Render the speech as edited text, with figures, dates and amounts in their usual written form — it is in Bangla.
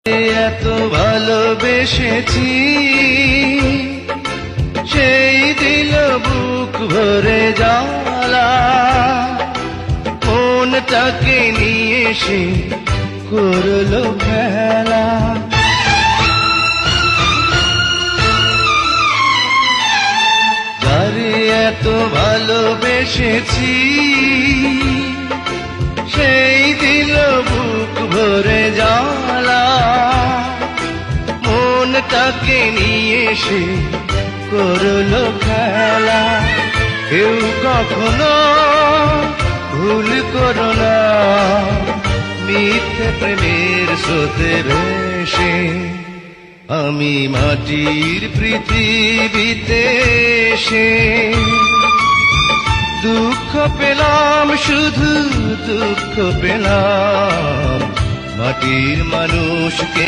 এত ভালোবেসেছি সেই দিল বুক ভরে জ্বালা, মনটাকে নিয়ে সে করলো খেলা। যারে এত ভালোবেসেছি সেই দিল বুক ভরে জ্বালা, মনটাকে নিয়ে সে করলো খেলা। কেউ কখনো ভুল করো না মিথ্যে প্রেমের স্রোতে ভেসে। আমি মাটির পৃথিবীতে এসে দুঃখ পেলাম, শুধু দুঃখ পেলাম মাটির মানুষকে।